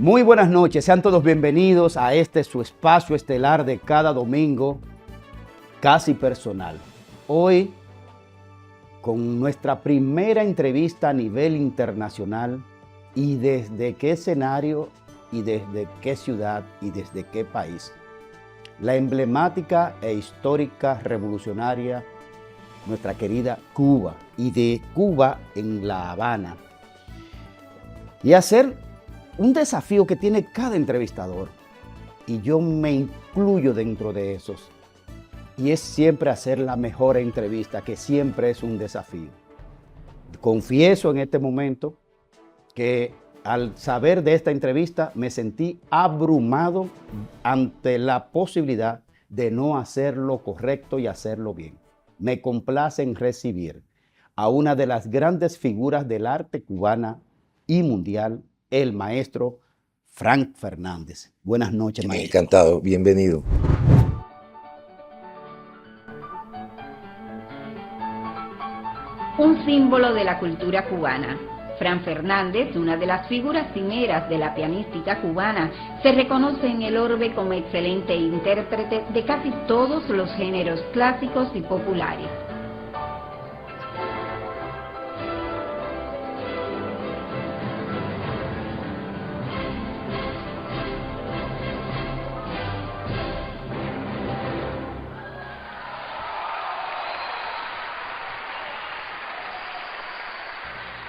Muy buenas noches, sean todos bienvenidos a este su espacio estelar de cada domingo, Casi Personal. Hoy, con nuestra primera entrevista a nivel internacional, y desde qué escenario, y desde qué ciudad, y desde qué país. La emblemática e histórica revolucionaria, nuestra querida Cuba, y de Cuba en La Habana. Y hacer un desafío que tiene cada entrevistador, y yo me incluyo dentro de esos, y es siempre hacer la mejor entrevista, que siempre es un desafío. Confieso en este momento que al saber de esta entrevista me sentí abrumado ante la posibilidad de no hacer lo correcto y hacerlo bien. Me complace en recibir a una de las grandes figuras del arte cubana y mundial, el maestro Frank Fernández. Buenas noches, maestro. Encantado, bienvenido. Un símbolo de la cultura cubana. Frank Fernández, una de las figuras cimeras de la pianística cubana, se reconoce en el orbe como excelente intérprete de casi todos los géneros clásicos y populares.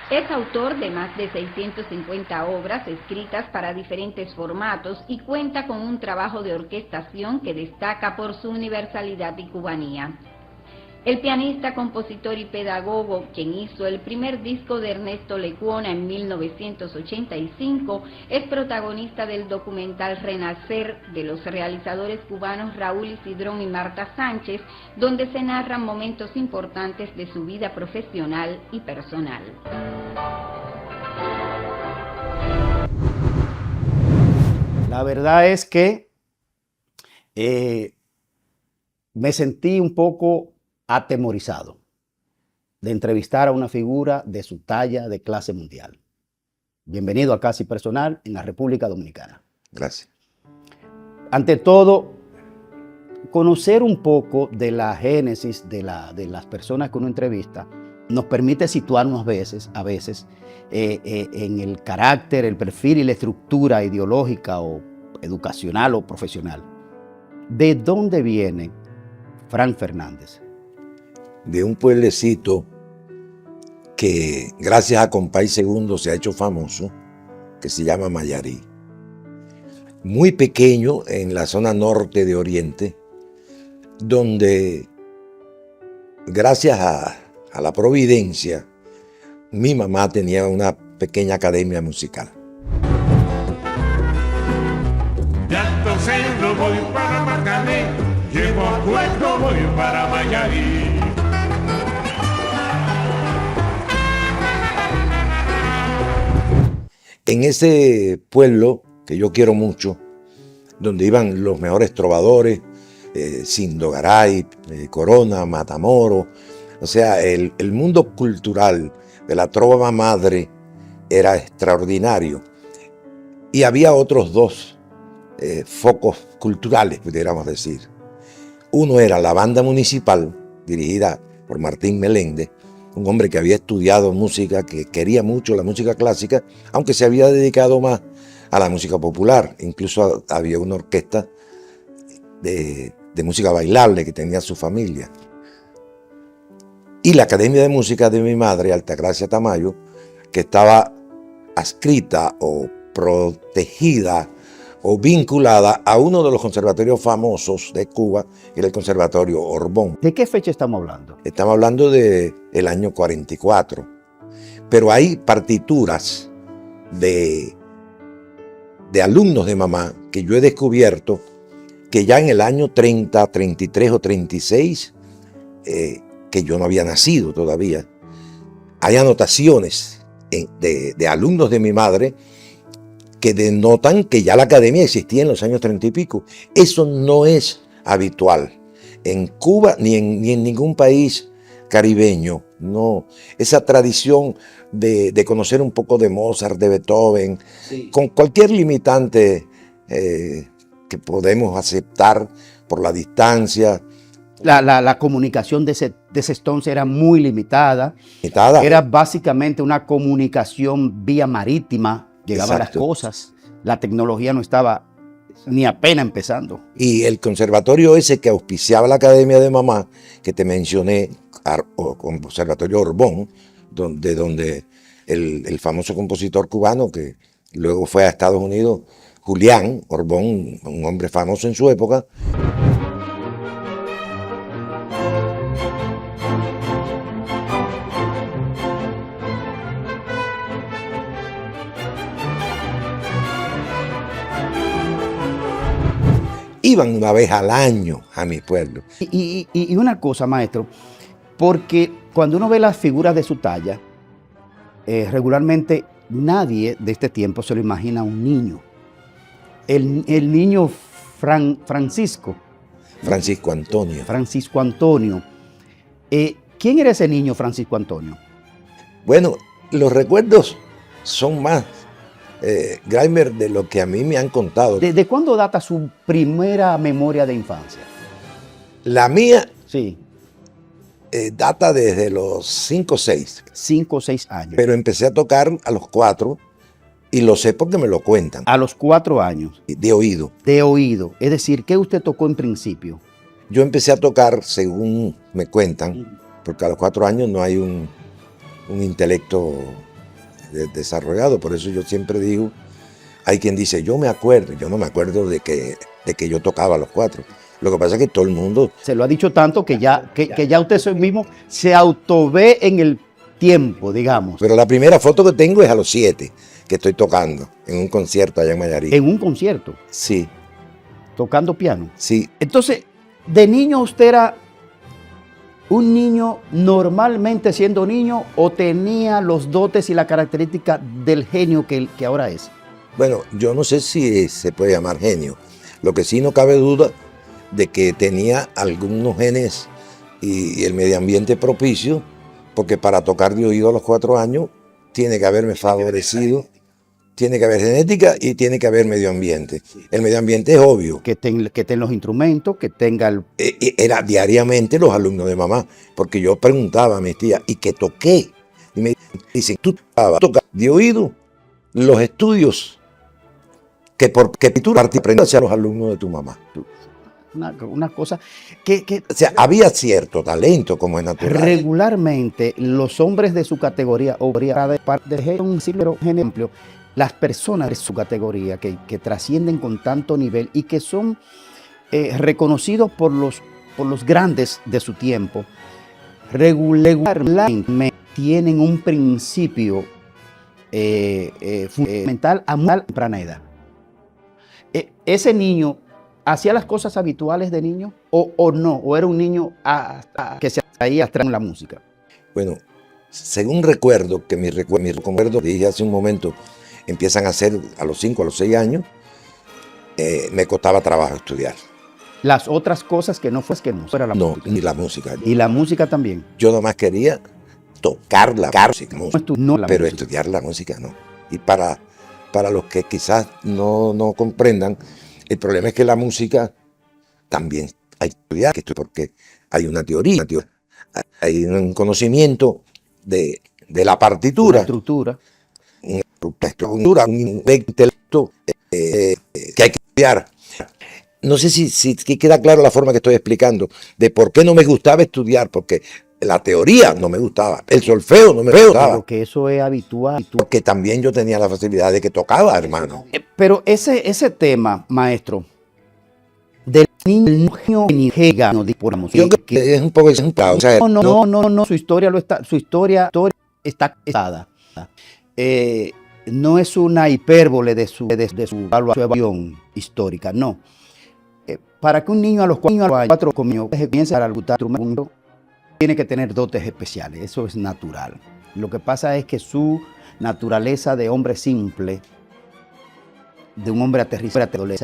Es autor de más de 650 obras escritas para diferentes formatos y cuenta con un trabajo de orquestación que destaca por su universalidad y cubanía. El pianista, compositor y pedagogo, quien hizo el primer disco de Ernesto Lecuona en 1985, es protagonista del documental Renacer de los realizadores cubanos Raúl Isidrón y Marta Sánchez, donde se narran momentos importantes de su vida profesional y personal. La verdad es que me sentí un poco atemorizado de entrevistar a una figura de su talla de clase mundial. Bienvenido a Casi Personal en la República Dominicana. Gracias. Ante todo, conocer un poco de la génesis de las personas que uno entrevista nos permite situarnos a veces en el carácter, el perfil y la estructura ideológica o educacional o profesional. ¿De dónde viene Frank Fernández? De un pueblecito que gracias a Compay Segundo se ha hecho famoso, que se llama Mayarí. Muy pequeño en la zona norte de Oriente, donde gracias a la providencia, mi mamá tenía una pequeña academia musical. Ya entonces no voy para Marcané, llego a Puerto, voy para Mayarí. En ese pueblo que yo quiero mucho, donde iban los mejores trovadores, Sindo Garay, Corona, Matamoros, o sea, el mundo cultural de la trova madre era extraordinario. Y había otros dos focos culturales, pudiéramos decir. Uno era la banda municipal, dirigida por Martín Meléndez, un hombre que había estudiado música, que quería mucho la música clásica, aunque se había dedicado más a la música popular. Incluso había una orquesta de música bailable que tenía su familia. Y la Academia de Música de mi madre, Altagracia Tamayo, que estaba adscrita o protegida o vinculada a uno de los conservatorios famosos de Cuba, que era el Conservatorio Orbón. ¿De qué fecha estamos hablando? Estamos hablando del año 44. Pero hay partituras de alumnos de mamá que yo he descubierto que ya en el año 30, 33 o 36, que yo no había nacido todavía, hay anotaciones de alumnos de mi madre que denotan que ya la academia existía en los años 30 y pico. Eso no es habitual en Cuba ni en ningún país caribeño no, esa tradición de conocer un poco de Mozart, de Beethoven, Sí. con cualquier limitante que podemos aceptar por la distancia. La comunicación de ese entonces era muy limitada. Limitada. Era básicamente una comunicación vía marítima. Llegaban las Exacto. cosas. La tecnología no estaba ni apenas empezando. Y el conservatorio ese que auspiciaba la Academia de Mamá, que te mencioné, Conservatorio Orbón, donde el famoso compositor cubano que luego fue a Estados Unidos, Julián Orbón, un hombre famoso en su época. Iban una vez al año a mi pueblo. Y una cosa, maestro, porque cuando uno ve las figuras de su talla, regularmente nadie de este tiempo se lo imagina a un niño. El niño Francisco Antonio. Francisco Antonio. ¿Quién era ese niño Francisco Antonio? Bueno, los recuerdos son más, Graimer, de lo que a mí me han contado. ¿Desde cuándo data su primera memoria de infancia? La mía Sí, data desde los 5 o 6, 5 o 6 años. pero empecé a tocar a los 4 y lo sé porque me lo cuentan, A los 4 años, de oído. de oído. Es decir, ¿qué usted tocó en principio? Yo empecé a tocar, según me cuentan, porque a los 4 años no hay un intelecto desarrollado, por eso yo siempre digo, hay quien dice, yo me acuerdo, yo no me acuerdo de que yo tocaba a los 4. Lo que pasa es que todo el mundo, Se lo ha dicho tanto que ya usted mismo se autové en el tiempo, digamos, pero la primera foto que tengo es a los 7, que estoy tocando en un concierto allá en Mayarí. en un concierto, Sí, tocando piano. sí, Entonces, de niño usted era un niño normalmente siendo niño o tenía los dotes y la característica del genio que ahora es. bueno, yo no sé si se puede llamar genio. Lo que sí no cabe duda de que tenía algunos genes y el medio ambiente propicio, porque para tocar de oído a los 4 años tiene que haberme favorecido, tiene que haber genética y tiene que haber medio ambiente. El medio ambiente es obvio. Que estén los instrumentos, que tenga el... Era diariamente los alumnos de mamá, porque yo preguntaba a mis tías, ¿y qué toqué? Y me dicen, tú tocas de oído los estudios que tú aprendes a los alumnos de tu mamá. Una cosa que O sea, había cierto talento como es natural. regularmente los hombres de su categoría, o de parte de un ejemplo, las personas de su categoría que trascienden con tanto nivel y que son reconocidos por los grandes de su tiempo, regularmente tienen un principio fundamental a muy temprana edad. Ese niño hacía las cosas habituales de niño o no, o era un niño que se traía atrás en la música. Bueno, según recuerdo, que mi recuerdo, dije hace un momento, empiezan a ser a los 5, a los 6 años, me costaba trabajo estudiar. Las otras cosas que no fuera la No, música. ni la música. Y la música también. Yo nomás quería tocar la música, No la pero música. estudiar la música no. Y para los que quizás no comprendan, el problema es que la música también hay que estudiar, porque hay una teoría, hay un conocimiento de la partitura, Una estructura. un intelecto que hay que estudiar. No sé si queda claro la forma que estoy explicando de por qué no me gustaba estudiar, porque la teoría no me gustaba, el solfeo no me gustaba, Porque eso es habitual. porque también yo tenía la facilidad de que tocaba, hermano. Pero ese tema, maestro, del niño genio por la música. Yo creo que es un poco exagerado, o sea, No, su historia está casada. No es una hipérbole de su evaluación histórica, no. Para que un niño a los 4 comience a albutar instrumento, tiene que tener dotes especiales, eso es natural. Lo que pasa es que su naturaleza de hombre simple, de un hombre aterrizado, le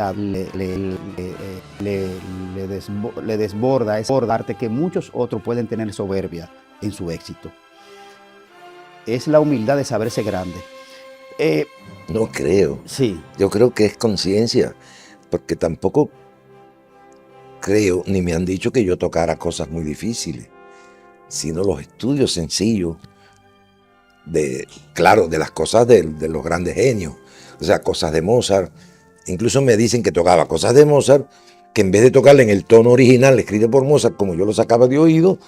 desborda ese arte que muchos otros pueden tener soberbia en su éxito. es la humildad de saberse grande. No creo. Sí. Yo creo que es conciencia, porque tampoco creo, ni me han dicho que yo tocara cosas muy difíciles, sino los estudios sencillos claro, de las cosas de los grandes genios, o sea, cosas de Mozart. Incluso me dicen que tocaba cosas de Mozart, que en vez de tocarle en el tono original escrito por Mozart, como yo lo sacaba de oído,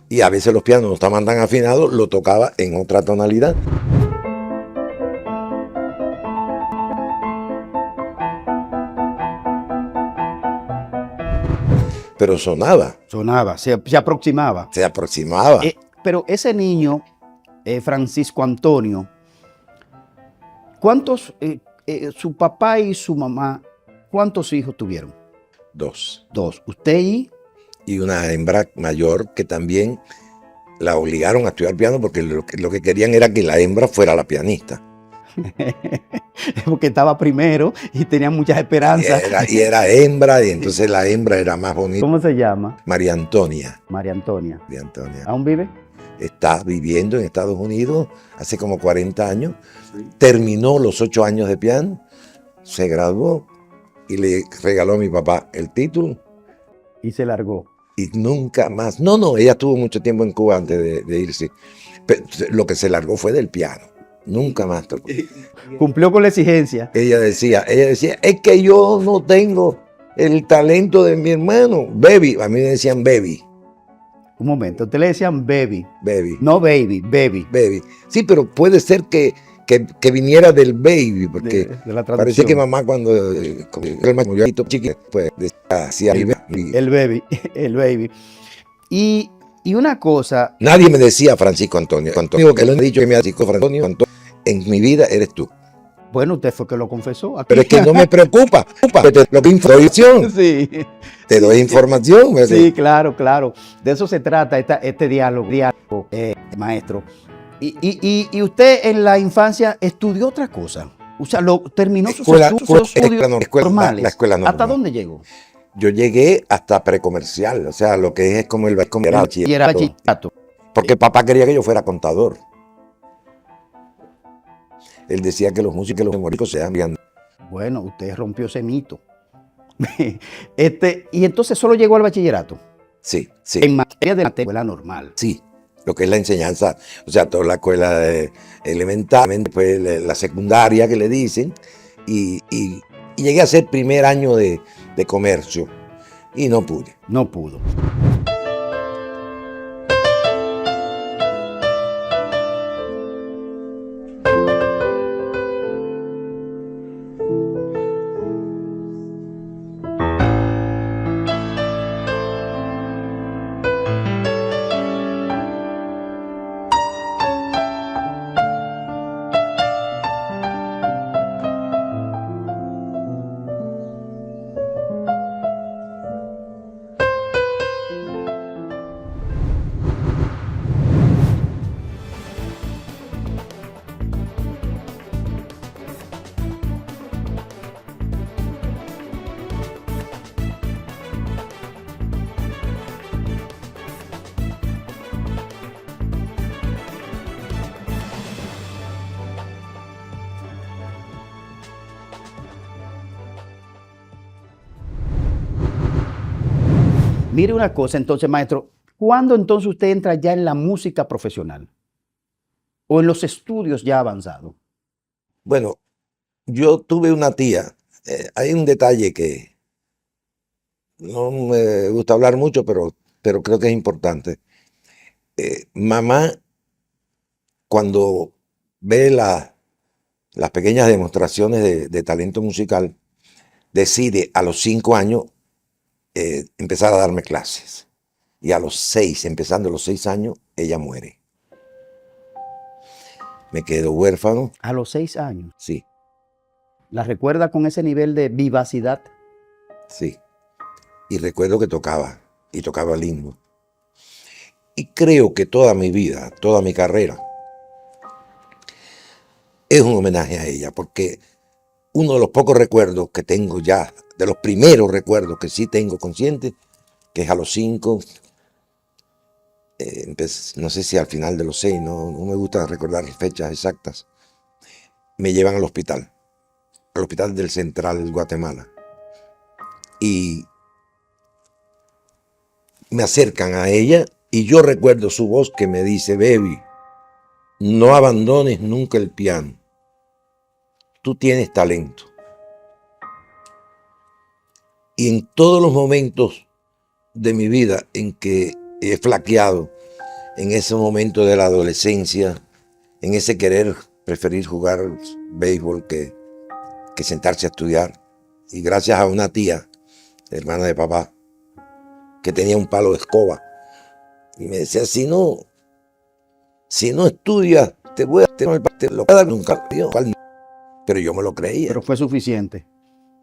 y a veces los pianos no estaban tan afinados, lo tocaba en otra tonalidad. Pero sonaba. Sonaba, se aproximaba. Se aproximaba. Pero ese niño, Francisco Antonio, ¿cuántos, su papá y su mamá, cuántos hijos tuvieron? 2. 2. ¿Usted y una hembra mayor que también la obligaron a estudiar piano porque lo que querían era que la hembra fuera la pianista. Porque estaba primero y tenía muchas esperanzas. Y era hembra, y entonces la hembra era más bonita. ¿Cómo se llama? María Antonia. María Antonia. María Antonia. ¿Aún vive? Está viviendo en Estados Unidos hace como 40 años. Sí. Terminó los 8 años de piano, se graduó y le regaló a mi papá el título. Y se largó. Y nunca más. No, ella estuvo mucho tiempo en Cuba antes de irse. Pero lo que se largó fue del piano. Nunca más tocó. Cumplió con la exigencia. Ella decía, es que yo no tengo el talento de mi hermano. Baby, a mí me decían baby. Un momento, usted le decían baby. Baby. No baby, baby. Baby. Sí, pero puede ser que viniera del baby, porque de la parece que mamá cuando el murió chiquito, pues decía el baby. Y una cosa. Nadie me decía Francisco Antonio. Antonio, que lo he dicho que me ha dicho Francisco Antonio, en mi vida eres tú. Bueno, usted fue que lo confesó. Aquí. Pero es que no me preocupa. Lo que información. Sí. Te doy información. ¿verdad? Sí, claro. De eso se trata este diálogo, maestro. Y usted en la infancia estudió otra cosa. O sea, terminó sus estudios normales. La escuela normal. ¿Hasta dónde llegó? Yo llegué hasta precomercial, o sea, lo que es como el bachillerato. Porque papá quería que yo fuera contador. Él decía que los músicos y los humoristas sean bien. Bueno, usted rompió ese mito. Y entonces solo llegó al bachillerato. Sí. En materia de la escuela normal. Sí, lo que es la enseñanza, o sea, toda la escuela elemental, después la secundaria que le dicen, y llegué a ser primer año de comercio y no pude. No pudo. Mire una cosa, entonces, maestro, ¿cuándo entonces usted entra ya en la música profesional? ¿O en los estudios ya avanzados? Bueno, yo tuve una tía. Hay un detalle que no me gusta hablar mucho, pero creo que es importante. Mamá, cuando ve las pequeñas demostraciones de talento musical, decide a los 5 años empezar a darme clases. Y a los 6, empezando a los 6 años, ella muere. Me quedo huérfano. ¿A los 6 años? Sí. ¿La recuerda con ese nivel de vivacidad? Sí. Y recuerdo que tocaba, y tocaba lindo. Y creo que toda mi vida, toda mi carrera, es un homenaje a ella, porque uno de los pocos recuerdos que tengo ya, de los primeros recuerdos que sí tengo consciente, que es a los 5, no sé si al final de los 6, no me gusta recordar fechas exactas, me llevan al hospital del Central Guatemala. Y me acercan a ella y yo recuerdo su voz que me dice: Baby, no abandones nunca el piano. Tú tienes talento. Y en todos los momentos de mi vida en que he flaqueado, en ese momento de la adolescencia, en ese preferir jugar béisbol que sentarse a estudiar, y gracias a una tía, hermana de papá, que tenía un palo de escoba, y me decía: si no estudias, te voy a dar nunca. Pero yo me lo creía. Pero fue suficiente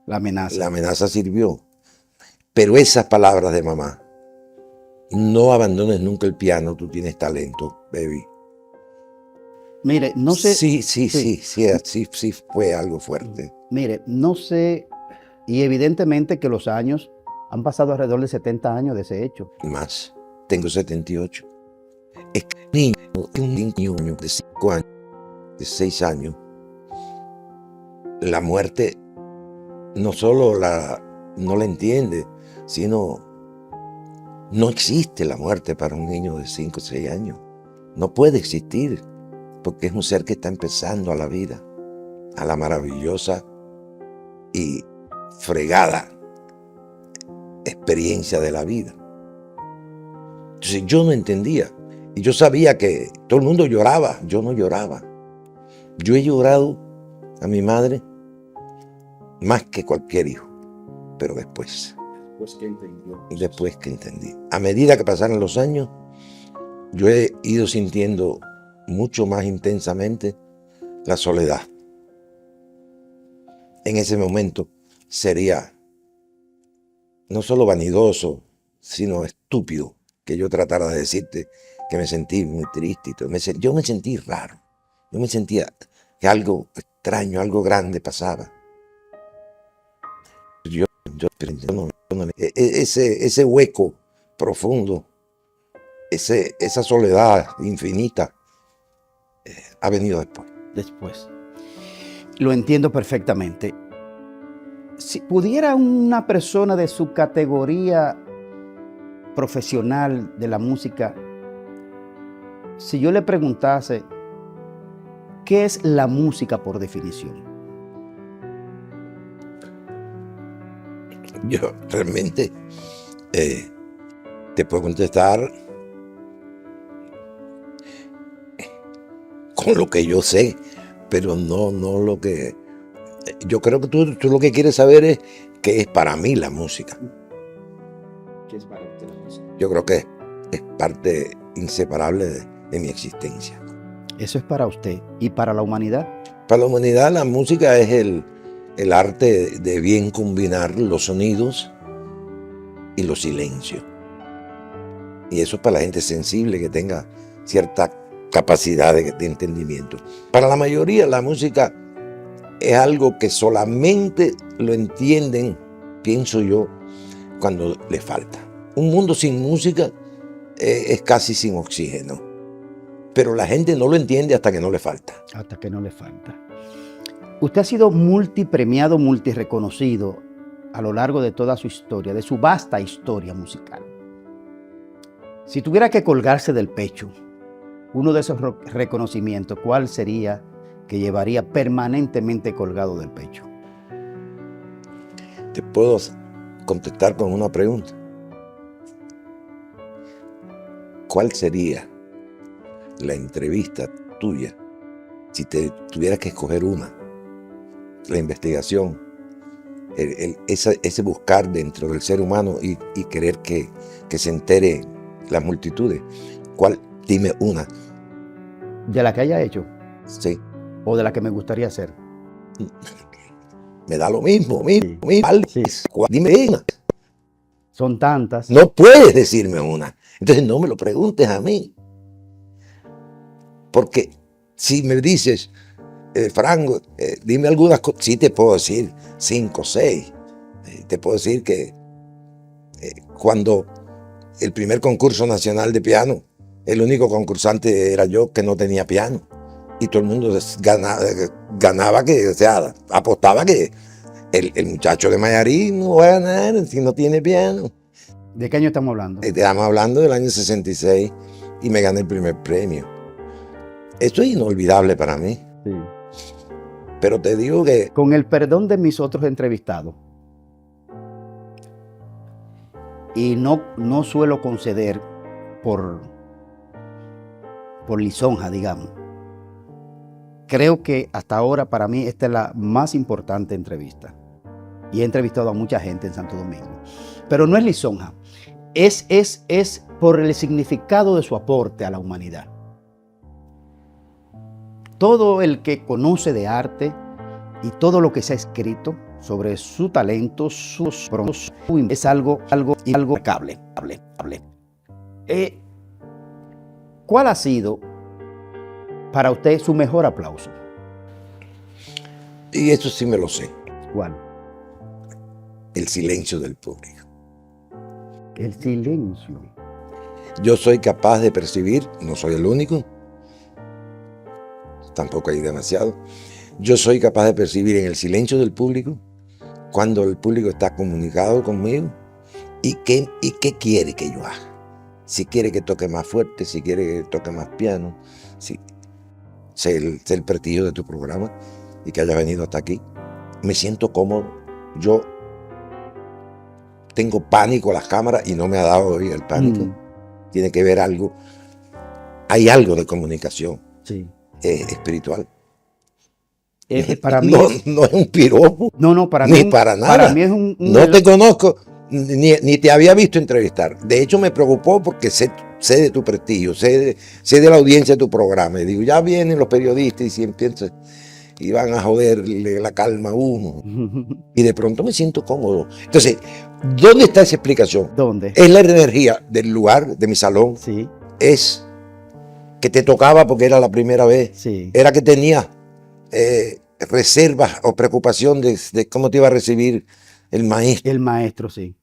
la amenaza. La amenaza sirvió. Pero esas palabras de mamá: no abandones nunca el piano, tú tienes talento, baby. Mire, no sé. Sí, fue algo fuerte. Mire, no sé, y evidentemente que los años han pasado alrededor de 70 años de ese hecho. Más, tengo 78. Es que un niño de 5 años, de 6 años, la muerte no solo no la entiende, sino no existe la muerte para un niño de 5 o 6 años. No puede existir, porque es un ser que está empezando a la vida, a la maravillosa y fregada experiencia de la vida. Entonces yo no entendía, y yo sabía que todo el mundo lloraba, yo no lloraba. Yo he llorado a mi madre más que cualquier hijo, pero después que entendí. A medida que pasaron los años, yo he ido sintiendo mucho más intensamente la soledad. En ese momento sería no solo vanidoso, sino estúpido que yo tratara de decirte que me sentí muy triste. Yo me sentí raro. Yo me sentía que algo extraño, algo grande pasaba. Ese hueco profundo, esa soledad infinita, ha venido después. Después. Lo entiendo perfectamente. Si pudiera una persona de su categoría profesional de la música, si yo le preguntase, ¿qué es la música por definición? Yo realmente te puedo contestar con lo que yo sé, pero no lo que... Yo creo que tú lo que quieres saber es qué es para mí la música. ¿Qué es para usted la música? Yo creo que es parte inseparable de mi existencia. Eso es para usted. ¿Y para la humanidad? Para la humanidad la música es el arte de bien combinar los sonidos y los silencios. Y eso es para la gente sensible que tenga cierta capacidad de entendimiento. Para la mayoría la música es algo que solamente lo entienden, pienso yo, cuando le falta. Un mundo sin música es casi sin oxígeno. Pero la gente no lo entiende hasta que no le falta. Hasta que no le falta. Usted ha sido multipremiado, multireconocido a lo largo de toda su historia, de su vasta historia musical. Si tuviera que colgarse del pecho uno de esos reconocimientos, ¿cuál sería que llevaría permanentemente colgado del pecho? Te puedo contestar con una pregunta. ¿Cuál sería la entrevista tuya si te tuvieras que escoger una? La investigación, ese buscar dentro del ser humano y querer que se entere las multitudes. ¿Cuál? Dime una. ¿De la que haya hecho? Sí. ¿O de la que me gustaría hacer? Me da lo mismo. Sí. Dime una. Son tantas. No puedes decirme una. Entonces no me lo preguntes a mí. Porque si me dices, Franco, dime algunas cosas, sí te puedo decir 5 o 6. Te puedo decir que cuando el primer concurso nacional de piano El único concursante era yo que no tenía piano. Y todo el mundo ganaba que, o sea, apostaba que el muchacho de Mayarí no va a ganar si no tiene piano. ¿De qué año estamos hablando? Estamos hablando del año 66 y me gané el primer premio. Esto es inolvidable para mí. Sí. Pero te digo que... Con el perdón de mis otros entrevistados, y no suelo conceder por lisonja, digamos. Creo que hasta ahora para mí esta es la más importante entrevista. Y he entrevistado a mucha gente en Santo Domingo. Pero no es lisonja, es por el significado de su aporte a la humanidad. Todo el que conoce de arte y todo lo que se ha escrito sobre su talento, sus es algo impecable. ¿Cuál ha sido para usted su mejor aplauso? Y eso sí me lo sé. ¿Cuál? El silencio del público. El silencio. Yo soy capaz de percibir, no soy el único, tampoco hay demasiado, yo soy capaz de percibir en el silencio del público cuando el público está comunicado conmigo y qué quiere que yo haga. Si quiere que toque más fuerte, si quiere que toque más piano, si sé el prestigio de tu programa y que hayas venido hasta aquí. Me siento cómodo. Yo tengo pánico a las cámaras y no me ha dado hoy el pánico. Tiene que ver algo. Hay algo de comunicación espiritual. Para mí no es un piropo. No, para ni mí, para nada. Para mí es un no te conozco, ni te había visto entrevistar. De hecho, me preocupó porque sé de tu prestigio, sé de la audiencia de tu programa. Y digo, ya vienen los periodistas y van a joderle la calma a uno. Y de pronto me siento cómodo. Entonces, ¿dónde está esa explicación? ¿Dónde? Es la energía del lugar, de mi salón. Sí. Es que te tocaba porque era la primera vez. Sí. Era que tenía reservas o preocupación de cómo te iba a recibir el maestro. El maestro, sí.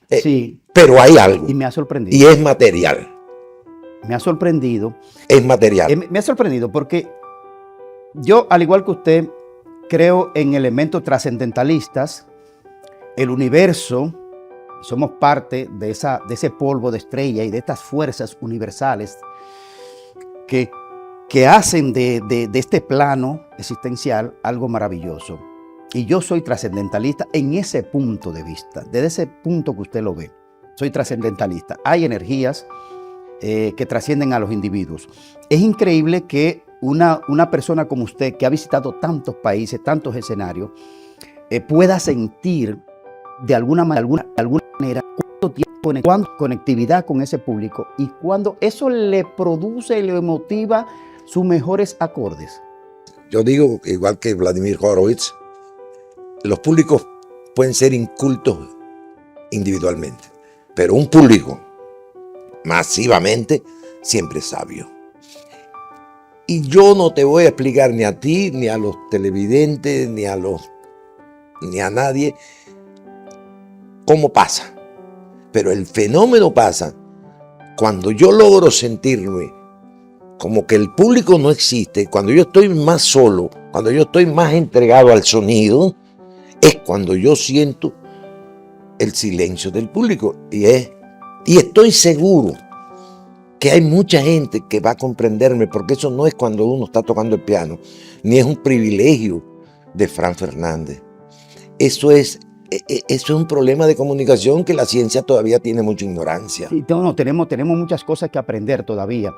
Sí. Pero hay algo. Y me ha sorprendido. Y es material. Me ha sorprendido. Es material. Me ha sorprendido porque yo, al igual que usted, creo en elementos trascendentalistas. El universo, somos parte de ese polvo de estrella y de estas fuerzas universales que hacen de este plano existencial algo maravilloso. Y yo soy trascendentalista en ese punto de vista, desde ese punto que usted lo ve. Soy trascendentalista. Hay energías que trascienden a los individuos. Es increíble que una persona como usted, que ha visitado tantos países, tantos escenarios, pueda sentir de alguna manera cuánto tiempo, cuánta conectividad con ese público y cuando eso le produce y le motiva sus mejores acordes. Yo digo, igual que Vladimir Horowitz, los públicos pueden ser incultos individualmente, pero un público masivamente siempre es sabio. Y yo no te voy a explicar ni a ti, ni a los televidentes, ni a nadie cómo pasa. Pero el fenómeno pasa cuando yo logro sentirme como que el público no existe, cuando yo estoy más solo, cuando yo estoy más entregado al sonido, es cuando yo siento el silencio del público. Y estoy seguro que hay mucha gente que va a comprenderme, porque eso no es cuando uno está tocando el piano, ni es un privilegio de Fran Fernández. Eso es un problema de comunicación que la ciencia todavía tiene mucha ignorancia. Sí, tenemos muchas cosas que aprender todavía.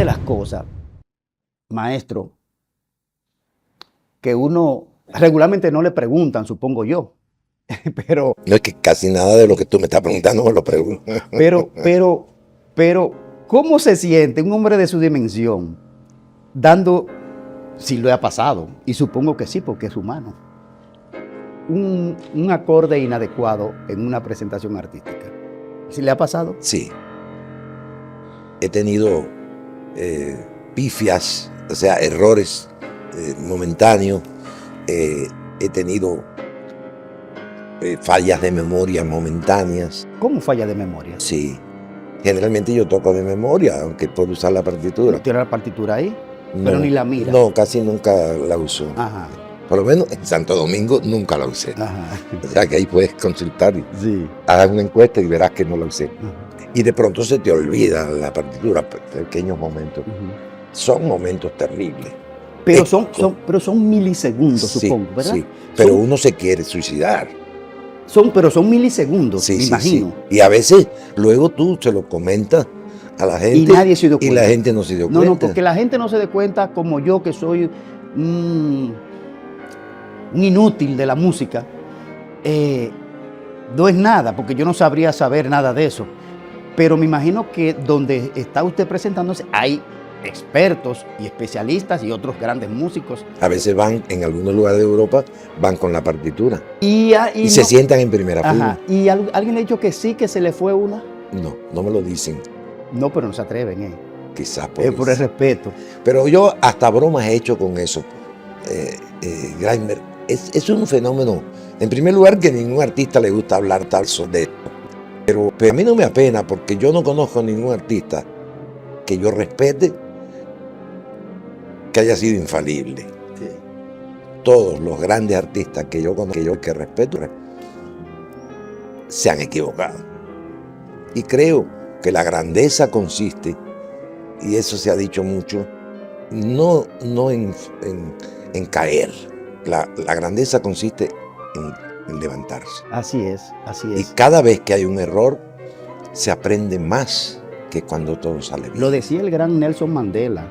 de las cosas, maestro, que uno regularmente no le preguntan, supongo yo, pero, No es que casi nada de lo que tú me estás preguntando me lo preguntas. pero, ¿cómo se siente un hombre de su dimensión dando, si lo ha pasado, y supongo que sí, porque es humano, un acorde inadecuado en una presentación artística? ¿Sí le ha pasado? Sí. He tenido pifias, o sea, errores momentáneos. He tenido fallas de memoria momentáneas. ¿Cómo falla de memoria? Sí. Generalmente yo toco de memoria, aunque puedo usar la partitura. ¿Tiene la partitura ahí? Pero ni la mira. No, casi nunca la uso. Ajá, Por lo menos en Santo Domingo nunca la usé. ajá. O sea que ahí puedes consultar y Sí. hagas una encuesta y verás que no la usé. Ajá, Y de pronto se te olvida la partitura, pequeños momentos. ujú. Son momentos terribles. Pero Esto. pero son milisegundos, Sí, supongo, ¿verdad? sí. Pero Son- uno se quiere suicidar. Pero son milisegundos, Sí, me sí, imagino. sí. Y a veces luego tú se lo comentas a la gente. Y nadie se dio Y cuenta. la gente no se dio No, cuenta. no, porque la gente no se dé cuenta, como yo, que soy un inútil de la música, no es nada, porque yo no sabría saber nada de eso. Pero me imagino que donde está usted presentándose hay expertos y especialistas y otros grandes músicos. A veces van, en algunos lugares de Europa, van con la partitura. Y se no- sientan en primera Ajá. fila. ¿Y alguien le ha dicho que sí, que se le fue una? No, no me lo dicen. No, pero no se atreven, Quizás por es por el eso. respeto. Pero yo hasta bromas he hecho con eso. Greimer, es un fenómeno. En primer lugar, que a ningún artista le gusta hablar tal de esto. Pero a mí no me apena, porque yo no conozco a ningún artista que yo respete que haya sido infalible. Todos los grandes artistas que yo conozco, que respeto, se han equivocado. Y creo que la grandeza consiste, y eso se ha dicho mucho, no en caer. La grandeza consiste en levantarse. Así es, así Y es. cada vez que hay un error, se aprende más que cuando todo sale bien. Lo decía el gran Nelson Mandela.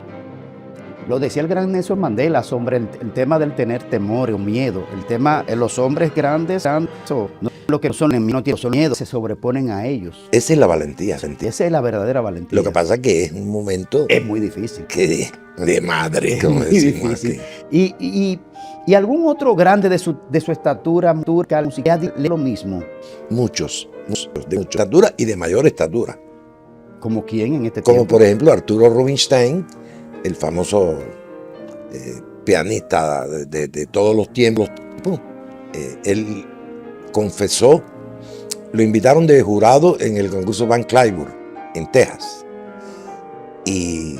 Lo decía el gran Nelson Mandela sobre el tema del tener temor o miedo. El tema, los hombres grandes, no lo que son, no tienen miedo, se sobreponen a ellos. Esa es la valentía, ¿entiendes? Esa es la verdadera valentía. Lo que pasa es que es un momento es muy difícil. que de madre, Es como muy decimos difícil. aquí. Y algún otro grande de su estatura musical, lo mismo. Muchos, de mucha estatura y de mayor estatura. ¿Como quién en este Como tiempo? por ejemplo Arturo Rubinstein, el famoso pianista de todos los tiempos. Él confesó, lo invitaron de jurado en el concurso Van Cliburn, en Texas. Y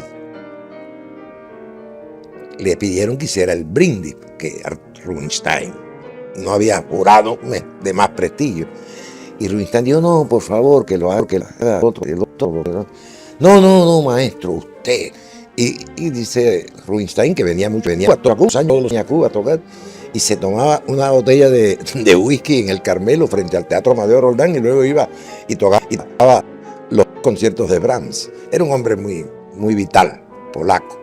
le pidieron que hiciera el brindis, que Rubinstein no había jurado de más prestigio. Y Rubinstein dijo, no, por favor, que lo haga otro, el otro. No, maestro, usted. Y dice Rubinstein, que venía a todos los años a Cuba a tocar, y se tomaba una botella de whisky en el Carmelo frente al Teatro Amadeo Roldán, y luego iba y tocaba los conciertos de Brahms. Era un hombre muy, muy vital, polaco.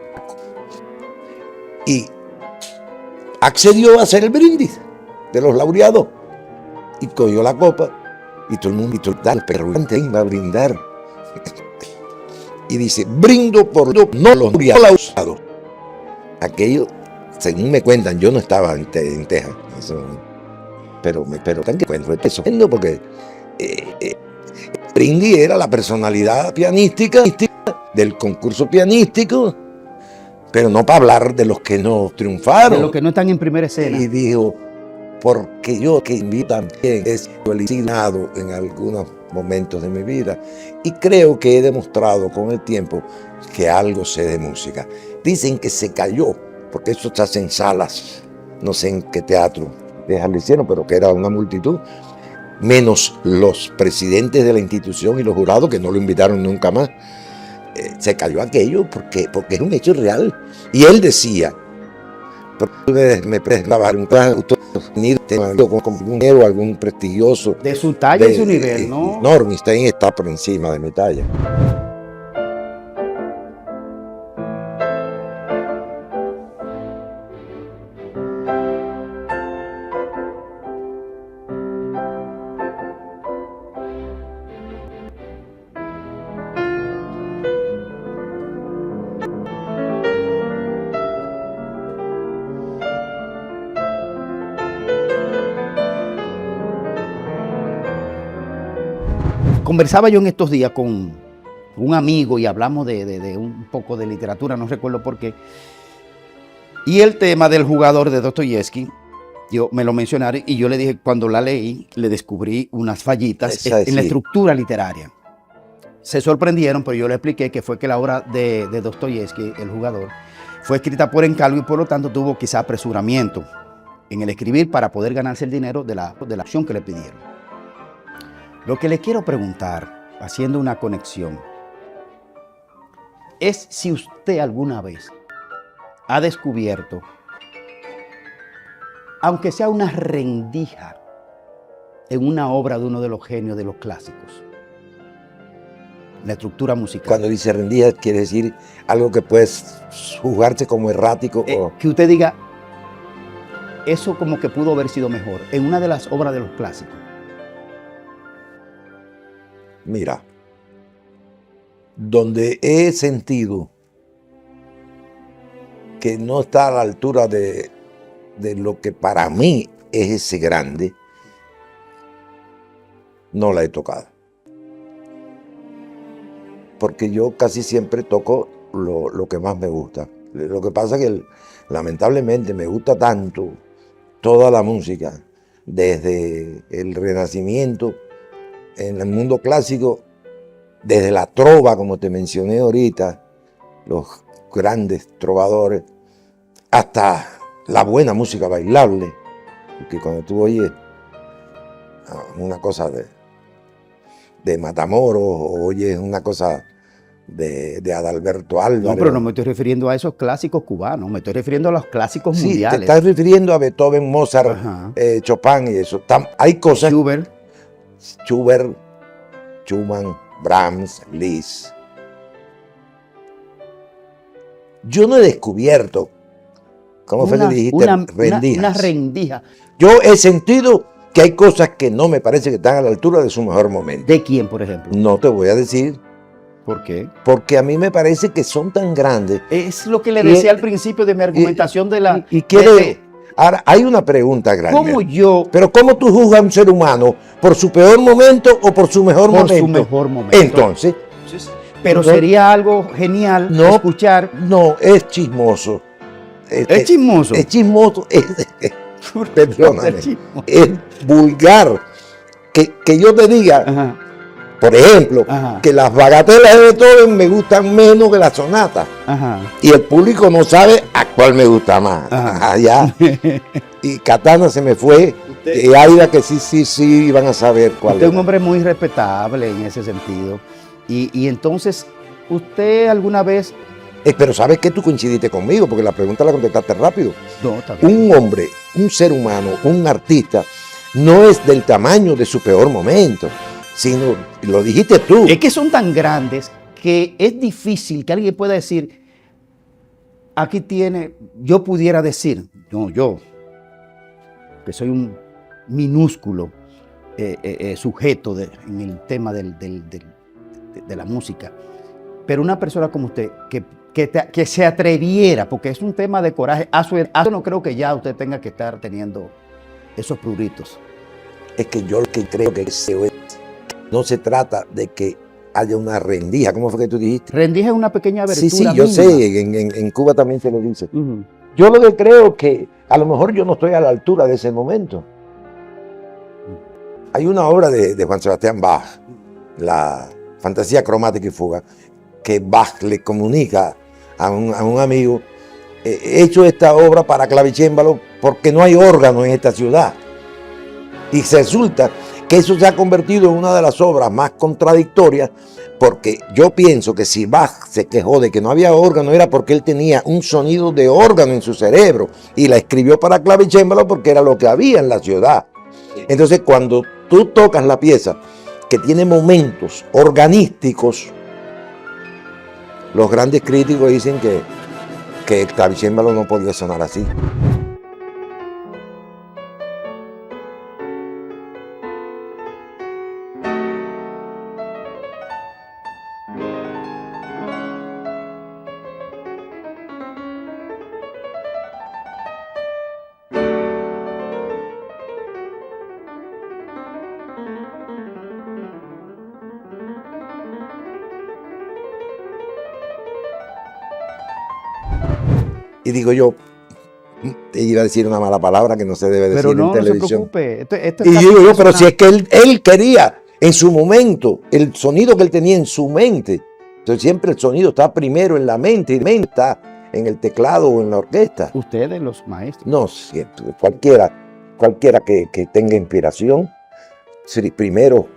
Y accedió a hacer el brindis de los laureados, y cogió la copa, y todo el mundo, el perruante va a brindar. Y dice, brindo por no los laureados. Aquello, según me cuentan, yo no estaba en Texas en ese momento, pero están que cuento eso, porque Brindis era la personalidad pianística del concurso pianístico, pero no para hablar de los que no triunfaron. De los que no están en primera escena. Y dijo, porque yo que también he sido eliminado en algunos momentos de mi vida, y creo que he demostrado con el tiempo que algo sé de música. Dicen que se cayó, porque eso se hace en salas, no sé en qué teatro lo hicieron, pero que era una multitud, menos los presidentes de la institución y los jurados, que no lo invitaron nunca más. Se cayó aquello porque es un hecho real. Y él decía, me puedes grabar un compañero, algún prestigioso De su talla y su nivel, ¿no? No, Rubinstein está por encima de mi talla. Conversaba yo en estos días con un amigo y hablamos de un poco de literatura, no recuerdo por qué. Y el tema del jugador de Dostoyevsky, yo me lo mencionaron y yo le dije, cuando la leí, le descubrí unas fallitas en la estructura literaria. Se sorprendieron, pero yo le expliqué que fue que la obra de Dostoyevsky, El jugador, fue escrita por encargo y por lo tanto tuvo quizá apresuramiento en el escribir para poder ganarse el dinero de la acción que le pidieron. Lo que le quiero preguntar, haciendo una conexión, es si usted alguna vez ha descubierto, aunque sea una rendija en una obra de uno de los genios de los clásicos, la estructura musical. Cuando dice rendija, quiere decir algo que puede juzgarse como errático. Que usted diga, eso como que pudo haber sido mejor en una de las obras de los clásicos. Mira, donde he sentido que no está a la altura de lo que para mí es ese grande, no la he tocado. Porque yo casi siempre toco lo que más me gusta. Lo que pasa es que lamentablemente me gusta tanto toda la música, desde el Renacimiento, en el mundo clásico, desde la trova, como te mencioné ahorita, los grandes trovadores, hasta la buena música bailable, porque cuando tú oyes una cosa de Matamoros, o oyes una cosa de Adalberto Álvarez. No, pero no me estoy refiriendo a esos clásicos cubanos, me estoy refiriendo a los clásicos mundiales. Sí, te estás refiriendo a Beethoven, Mozart, Chopin y eso. Hay cosas... Schubert, Schumann, Brahms, Liszt. Yo no he descubierto, ¿cómo fue que dijiste? Rendijas. Una rendija. Yo he sentido que hay cosas que no me parece que están a la altura de su mejor momento. ¿De quién, por ejemplo? No te voy a decir. ¿Por qué? Porque a mí me parece que son tan grandes. Es lo que le decía al principio de mi argumentación de la... Ahora, hay una pregunta grande. ¿Cómo yo? Pero ¿cómo tú juzgas a un ser humano? ¿Por su peor momento o por su mejor momento? Por su mejor momento. Entonces... Pero sería algo genial escuchar... No, es chismoso. ¿Es chismoso? Es chismoso. Perdóname. Es vulgar. Que yo te diga, por ejemplo, que las bagatelas de Beethoven me gustan menos que las sonatas. Y el público no sabe a cuál me gusta más. Allá. Y Katana se me fue. Y Aida que sí iban a saber cuál. Usted es un hombre muy respetable en ese sentido. Y entonces, ¿usted alguna vez... pero ¿sabes qué? Tú coincidiste conmigo, porque la pregunta la contestaste rápido. No, está bien. Un hombre, un ser humano, un artista, no es del tamaño de su peor momento, sino, lo dijiste tú. Es que son tan grandes que es difícil que alguien pueda decir, aquí tiene, yo pudiera decir, no, yo, que soy un minúsculo sujeto en el tema de la música, pero una persona como usted que se atreviera, porque es un tema de coraje, yo no creo que ya usted tenga que estar teniendo esos pruritos. Es que yo lo que creo que no se trata de que haya una rendija. ¿Cómo fue que tú dijiste? Rendija es una pequeña abertura. Sí, yo sé, en Cuba también se lo dice. Yo lo que creo que a lo mejor yo no estoy a la altura de ese momento. Hay una obra de Juan Sebastián Bach, la Fantasía Cromática y Fuga, que Bach le comunica a un amigo, he hecho esta obra para clavicémbalo porque no hay órgano en esta ciudad. Y resulta que eso se ha convertido en una de las obras más contradictorias, porque yo pienso que si Bach se quejó de que no había órgano era porque él tenía un sonido de órgano en su cerebro y la escribió para clavicémbalo porque era lo que había en la ciudad. Entonces cuando tú tocas la pieza que tiene momentos organísticos, los grandes críticos dicen que el clavicémbalo no podía sonar así. Y digo yo, iba a decir una mala palabra que no se debe decir Pero no, en no se televisión. preocupe. Esto Y está digo yo, pero funcionando. si es que él quería en su momento, el sonido que él tenía en su mente. Entonces siempre el sonido está primero en la mente y la mente está en el teclado o en la orquesta. Ustedes, los maestros. No, siempre, cualquiera que tenga inspiración, primero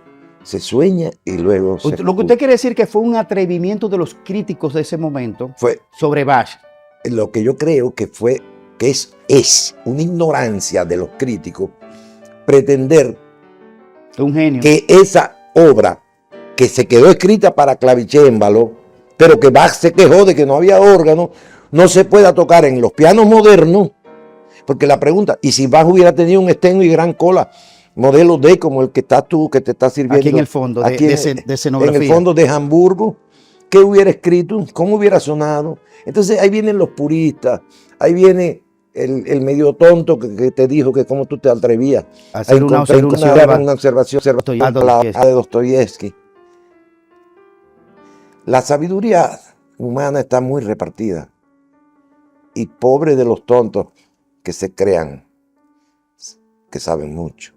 se sueña y luego se Lo que escucha. usted quiere decir que fue un atrevimiento de los críticos de ese momento Fue sobre Bach. lo que yo creo que es una ignorancia de los críticos pretender Un genio. que esa obra que se quedó escrita para clavicémbalo, pero que Bach se quejó de que no había órgano, no se pueda tocar en los pianos modernos, porque la pregunta, ¿y si Bach hubiera tenido un Steinway y gran cola, modelo D como el que estás tú, que te está sirviendo? Aquí en el fondo de escenografía. En el fondo de Hamburgo, ¿qué hubiera escrito? ¿Cómo hubiera sonado? Entonces ahí vienen los puristas, ahí viene el medio tonto que te dijo que cómo tú te atrevías Hacer una observación de Dostoyevsky. La sabiduría humana está muy repartida y pobre de los tontos que se crean que saben mucho.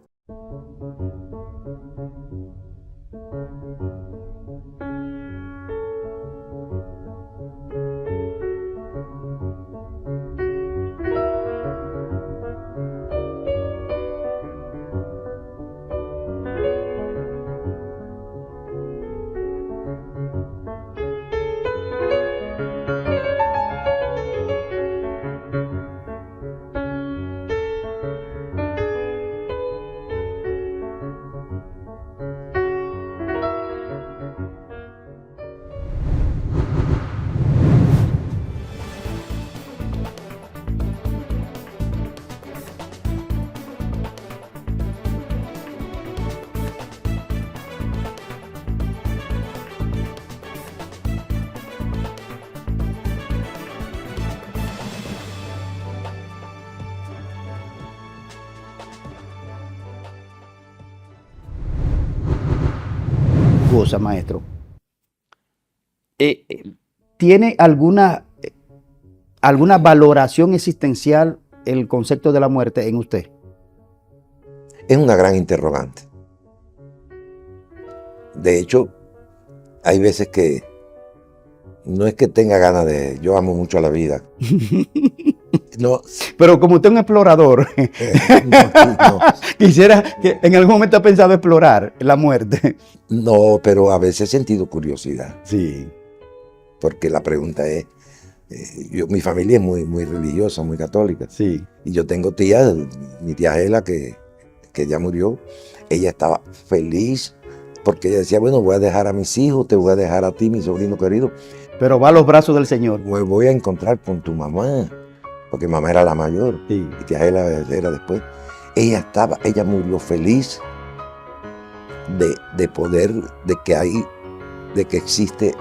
Cosa, maestro. ¿Tiene alguna valoración existencial el concepto de la muerte en usted? Es una gran interrogante. De hecho, hay veces que no es que tenga ganas de... Yo amo mucho a la vida. No, Pero como usted es un explorador, no, quisiera que en algún momento ha pensado explorar la muerte. no, pero a veces he sentido curiosidad. Sí. Porque la pregunta es... mi familia es muy religiosa, muy católica. Sí. Y yo tengo tías, mi tía Gela, que ya murió. Ella estaba feliz porque ella decía, bueno, voy a dejar a mis hijos, te voy a dejar a ti, mi sobrino querido. Pero va a los brazos del Señor. Me voy a encontrar con tu mamá, porque mamá era la mayor, Sí. y tía Gela era después. Ella murió feliz de poder, de que existe,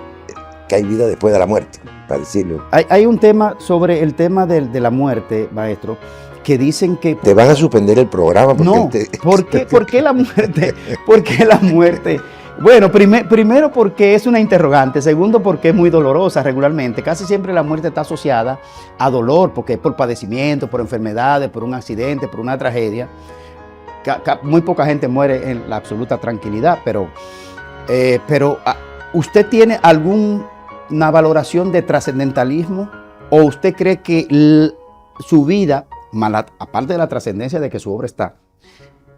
que hay vida después de la muerte, para decirlo. Hay un tema sobre el tema de la muerte, maestro, que dicen que... Te van a suspender el programa. Porque No, ¿por qué la muerte? ¿Por qué la muerte? Bueno, primero porque es una interrogante, segundo porque es muy dolorosa regularmente. Casi siempre la muerte está asociada a dolor, porque es por padecimiento, por enfermedades, por un accidente, por una tragedia. Muy poca gente muere en la absoluta tranquilidad, pero ¿usted tiene alguna valoración de trascendentalismo? ¿O usted cree que su vida, aparte de la trascendencia de que su obra está,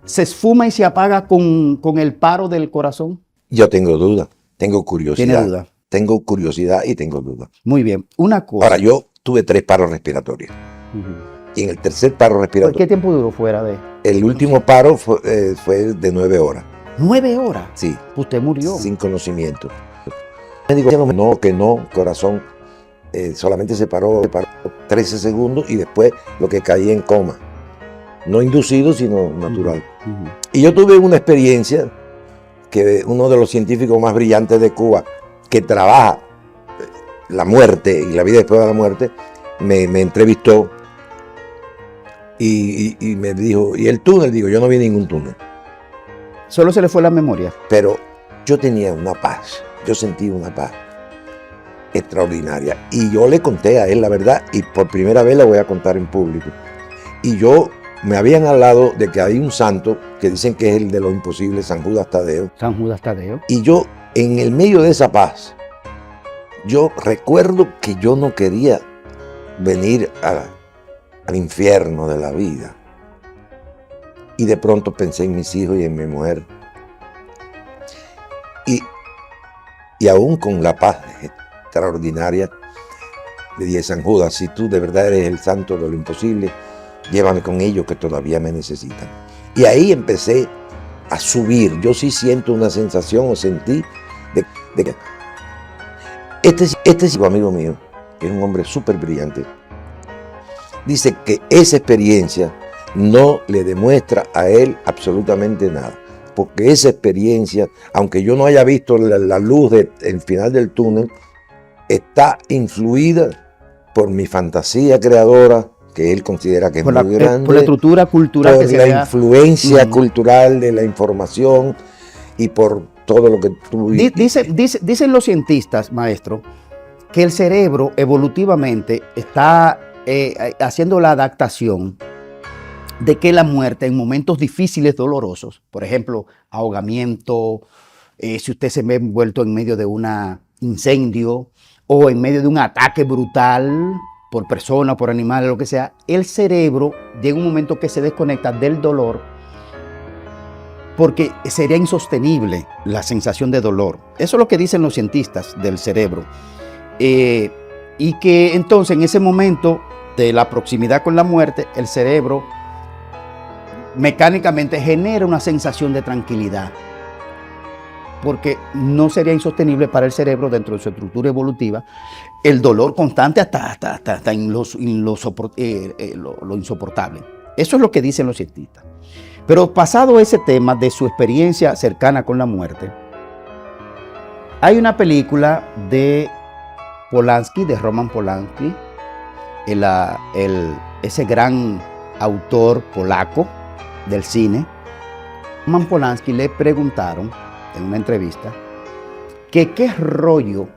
se esfuma y se apaga con el paro del corazón? Yo tengo duda, tengo curiosidad. ¿Tiene duda? Tengo curiosidad y tengo duda. Muy bien. Una cosa. Ahora, yo tuve 3 paros respiratorios. Y en el tercer paro ¿Por respiratorio, qué tiempo duró fuera de...? el último paro fue de 9 horas. 9 horas. Sí, Usted murió. sin conocimiento. Me digo, no, corazón. Solamente se paró 13 segundos y después lo que caí en coma. No inducido, sino natural. Ujú. Y yo tuve una experiencia que uno de los científicos más brillantes de Cuba, que trabaja la muerte y la vida después de la muerte, me entrevistó y me dijo, ¿y el túnel? Digo, yo no vi ningún túnel. Solo se le fue la memoria. Pero yo tenía una paz, yo sentí una paz. extraordinaria. Y yo le conté a él la verdad, y por primera vez la voy a contar en público. Y yo me habían hablado de que hay un santo que dicen que es el de lo imposible, San Judas Tadeo. San Judas Tadeo. Y yo, en el medio de esa paz, yo recuerdo que yo no quería venir al infierno de la vida. Y de pronto pensé en mis hijos y en mi mujer. Y aún con la paz extraordinaria, le dije: San Judas, si tú de verdad eres el santo de lo imposible, llévame con ellos que todavía me necesitan. Y ahí empecé a subir. Yo sí siento una sensación, o sentí, de que este amigo mío, que es un hombre súper brillante, dice que esa experiencia no le demuestra a él absolutamente nada. Porque esa experiencia, aunque yo no haya visto la luz del final del túnel, está influida por mi fantasía creadora, que él considera que es muy grande. Por la estructura cultural por que se la vea. influencia cultural de la información y por todo lo que tú... Dicen los cientistas, maestro, que el cerebro evolutivamente está haciendo la adaptación de que la muerte en momentos difíciles, dolorosos, por ejemplo, ahogamiento, si usted se ve envuelto en medio de un incendio o en medio de un ataque brutal por persona, por animales, lo que sea, el cerebro llega un momento que se desconecta del dolor porque sería insostenible la sensación de dolor. Eso es lo que dicen los cientistas del cerebro. Y que entonces en ese momento de la proximidad con la muerte, el cerebro mecánicamente genera una sensación de tranquilidad, porque no sería insostenible para el cerebro dentro de su estructura evolutiva el dolor constante hasta en lo insoportable. Eso es lo que dicen los cientistas. Pero pasado ese tema de su experiencia cercana con la muerte, hay una película de Polanski, de Roman Polanski, ese gran autor polaco del cine. Roman Polanski le preguntaron en una entrevista que qué rollo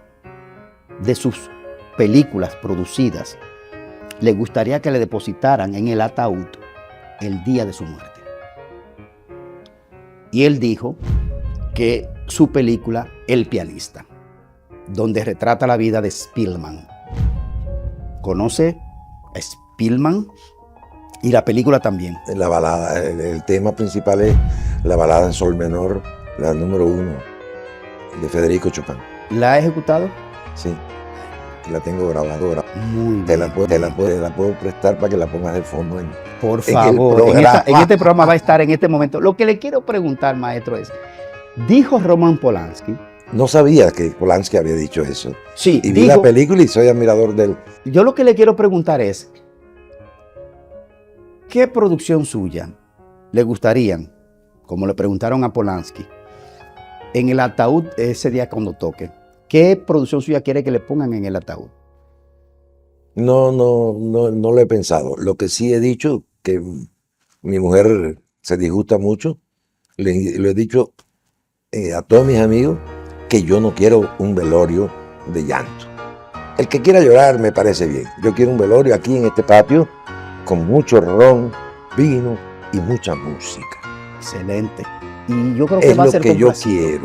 de sus películas producidas le gustaría que le depositaran en el ataúd el día de su muerte. Y él dijo que su película El pianista, donde retrata la vida de Spielmann. ¿Conoce a Spielmann? Y la película también. La balada, el tema principal es la balada en sol menor, la número 1, de Federico Chopin. ¿La ha ejecutado? Sí, la tengo grabadora. Muy bien. Te la puedo prestar para que la pongas de fondo. Por favor, en este programa va a estar en este momento. Lo que le quiero preguntar, maestro, es, dijo Roman Polanski. No sabía que Polanski había dicho eso. Sí, y vi la película y soy admirador de él. Yo lo que le quiero preguntar es, ¿qué producción suya le gustaría, como le preguntaron a Polanski, en el ataúd ese día cuando toque? ¿Qué producción suya quiere que le pongan en el ataúd? No lo he pensado. Lo que sí he dicho, que mi mujer se disgusta mucho, lo he dicho a todos mis amigos, que yo no quiero un velorio de llanto. El que quiera llorar me parece bien. Yo quiero un velorio aquí en este patio, con mucho ron, vino y mucha música. Excelente. Y yo creo que es va a lo ser que yo complacido. quiero.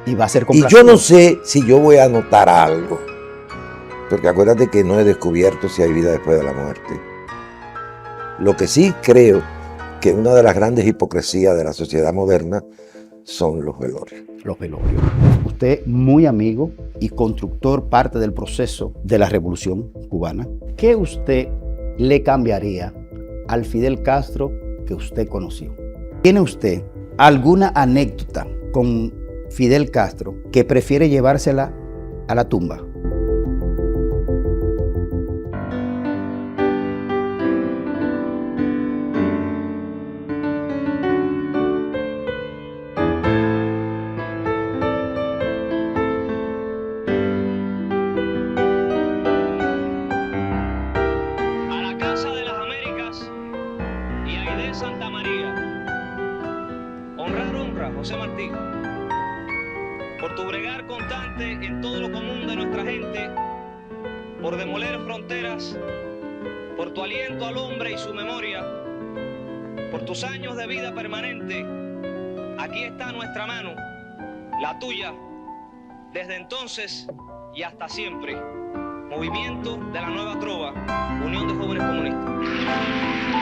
Y va a ser Y complacido. yo no sé si yo voy a anotar algo, porque acuérdate que no he descubierto si hay vida después de la muerte. Lo que sí creo que una de las grandes hipocresías de la sociedad moderna son los velorios. Los velorios. Usted, muy amigo y constructor, parte del proceso de la Revolución Cubana. ¿Qué usted le cambiaría al Fidel Castro que usted conoció? ¿Tiene usted alguna anécdota con Fidel Castro que prefiere llevársela a la tumba? Santa María, honra José Martí, por tu bregar constante en todo lo común de nuestra gente, por demoler fronteras, por tu aliento al hombre y su memoria, por tus años de vida permanente. Aquí está nuestra mano, la tuya, desde entonces y hasta siempre. Movimiento de la Nueva Trova, Unión de Jóvenes Comunistas.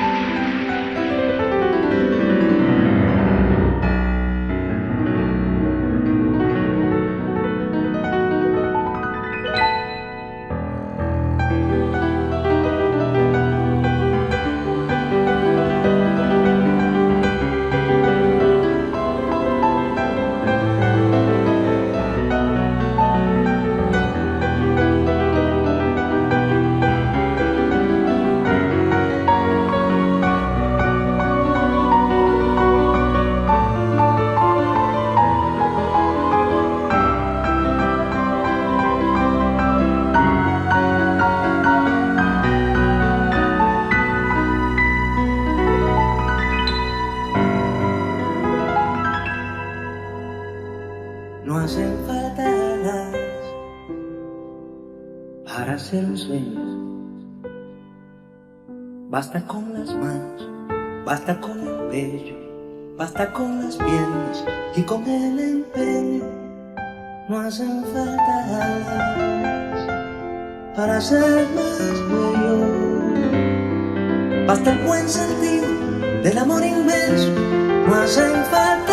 No hacen falta alas para hacer un sueño. Basta con las manos, basta con el pecho, basta con las piernas y con el empeño. No hacen falta alas para ser más bello. Basta el buen sentido del amor inmenso. No hacen falta